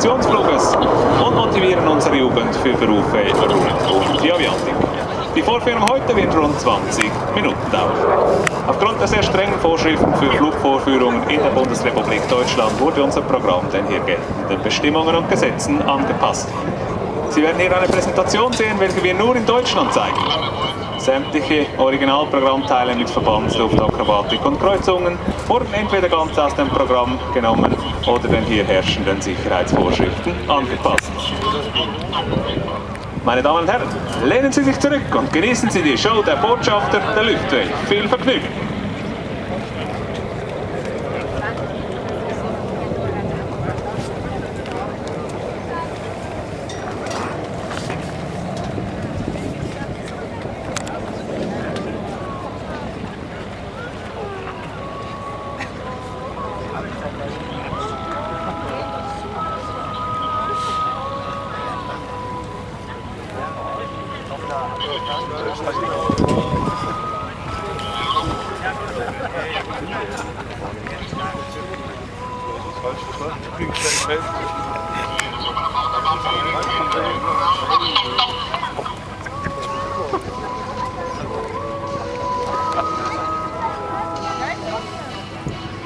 Demonstrationsfluges und motivieren unsere Jugend für Berufe rund um die Aviatik. Die Vorführung heute wird rund 20 Minuten dauern. Aufgrund der sehr strengen Vorschriften für Flugvorführungen in der Bundesrepublik Deutschland wurde unser Programm den hier geltenden Bestimmungen und Gesetzen angepasst. Sie werden hier eine Präsentation sehen, welche wir nur in Deutschland zeigen. Sämtliche Originalprogrammteile mit Verbandsluft, Akrobatik und Kreuzungen wurden entweder ganz aus dem Programm genommen oder den hier herrschenden Sicherheitsvorschriften angepasst. Meine Damen und Herren, lehnen Sie sich zurück und genießen Sie die Show der Botschafter der Luftwaffe. Viel Vergnügen!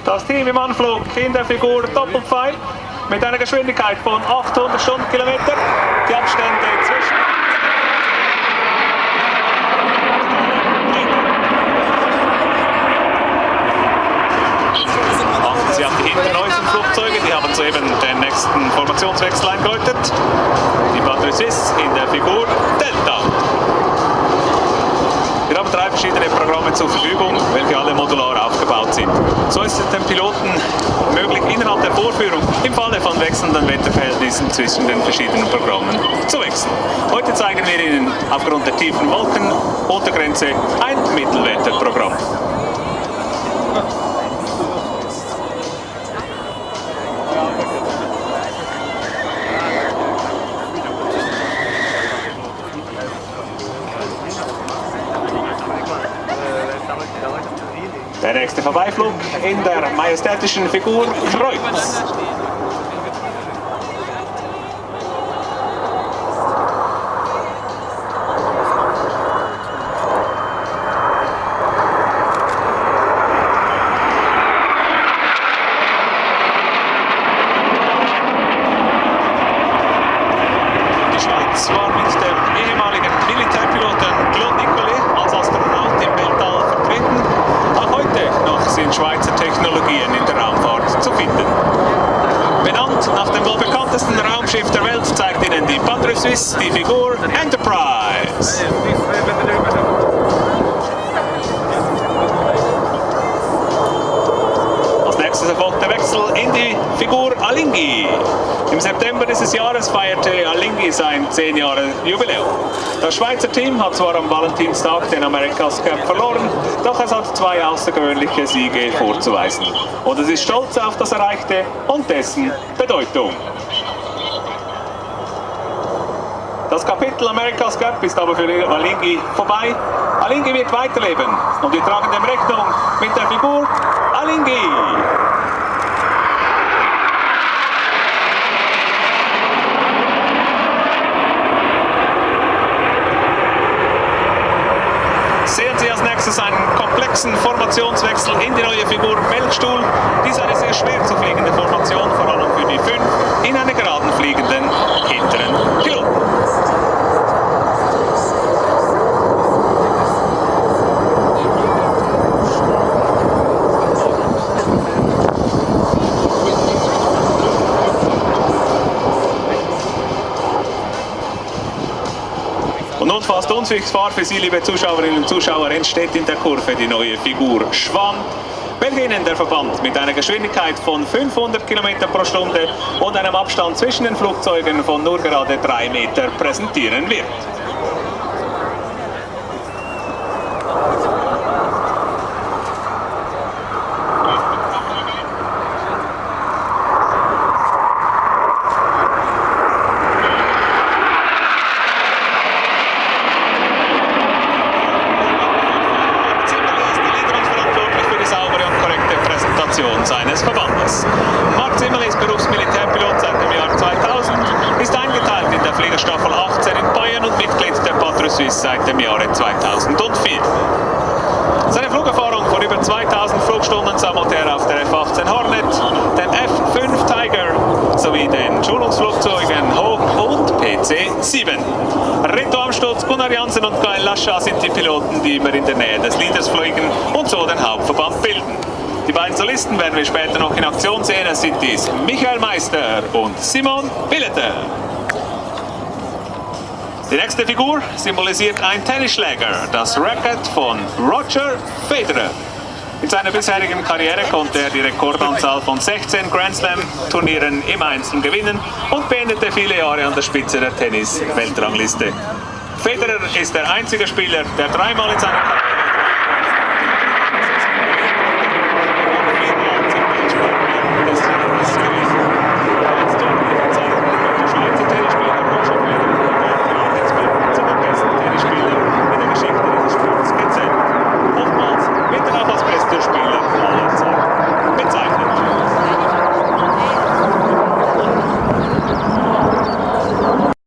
Das Team im Anflug in der Figur Doppelpfeil mit einer Geschwindigkeit von 800 Stundenkilometer. Die Abstände zwischen achten Sie auf die hinteren Flugzeuge, die haben soeben den nächsten Formationswechsel eingeläutet. Die Patrouille Suisse in der Figur Delta. Wir haben 3 verschiedene Programme zur Verfügung, welche alle modular aufgebaut sind. So ist es den Piloten möglich, innerhalb der Vorführung im Falle von wechselnden Wetterverhältnissen zwischen den verschiedenen Programmen zu wechseln. Heute zeigen wir Ihnen aufgrund der tiefen Wolkenuntergrenze ein Mittelwetterprogramm. Der nächste Vorbeiflug in der majestätischen Figur Kreuz. Die Schweiz war mit dem ehemaligen Militärpiloten Claude Nicollet als Astronaut im Weltall vertreten. Auch heute noch sind Schweizer Technologien in der Raumfahrt zu finden. Benannt nach dem wohl bekanntesten Raumschiff der Welt zeigt Ihnen die Patrouille Suisse die Figur Enterprise. Als nächstes erfolgt der Wechsel in die Figur Alinghi. Im September dieses Jahres feierte Alinghi sein 10-Jahre-Jubiläum. Das Schweizer Team hat zwar am Valentinstag den America's Cup verloren, doch es hat 2 außergewöhnliche Siege vorzuweisen. Und es ist stolz auf das Erreichte und dessen Bedeutung. Das Kapitel America's Cup ist aber für Alinghi vorbei. Alinghi wird weiterleben und wir tragen dem Rechnung mit der Figur Alinghi. Sehen Sie als nächstes einen komplexen Formationswechsel in die neue Figur Melkstuhl. Dies ist eine sehr schwer zu fliegende Formation, vor allem für die 5 in einer geraden fliegenden hinteren Piloten. Und nun fast unsichtbar für Sie, liebe Zuschauerinnen und Zuschauer, entsteht in der Kurve die neue Figur Schwann, welche Ihnen der Verband mit einer Geschwindigkeit von 500 km pro Stunde und einem Abstand zwischen den Flugzeugen von nur gerade 3 Meter präsentieren wird. Organisation seines Verbandes. Marc Zimmerli ist Berufsmilitärpilot seit dem Jahr 2000, ist eingeteilt in der Fliegerstaffel 18 in Bayern und Mitglied der Patrouille Suisse seit dem Jahre 2004. Seine Flugerfahrung von über 2000 Flugstunden sammelt er auf der F-18 Hornet, dem F-5 Tiger sowie den Schulungsflugzeugen Hawk und PC-7. Reto Amstutz, Gunnar Jansen und Gael Lascha sind die Piloten, die immer in der Nähe des Leaders fliegen und so den Hauptverband bilden. Die beiden Solisten werden wir später noch in Aktion sehen. Es sind dies Michael Meister und Simon Billeter. Die nächste Figur symbolisiert ein Tennisschläger, das Racket von Roger Federer. In seiner bisherigen Karriere konnte er die Rekordanzahl von 16 Grand Slam Turnieren im Einzel gewinnen und beendete viele Jahre an der Spitze der Tennis-Weltrangliste. Federer ist der einzige Spieler, der dreimal in seiner Karriere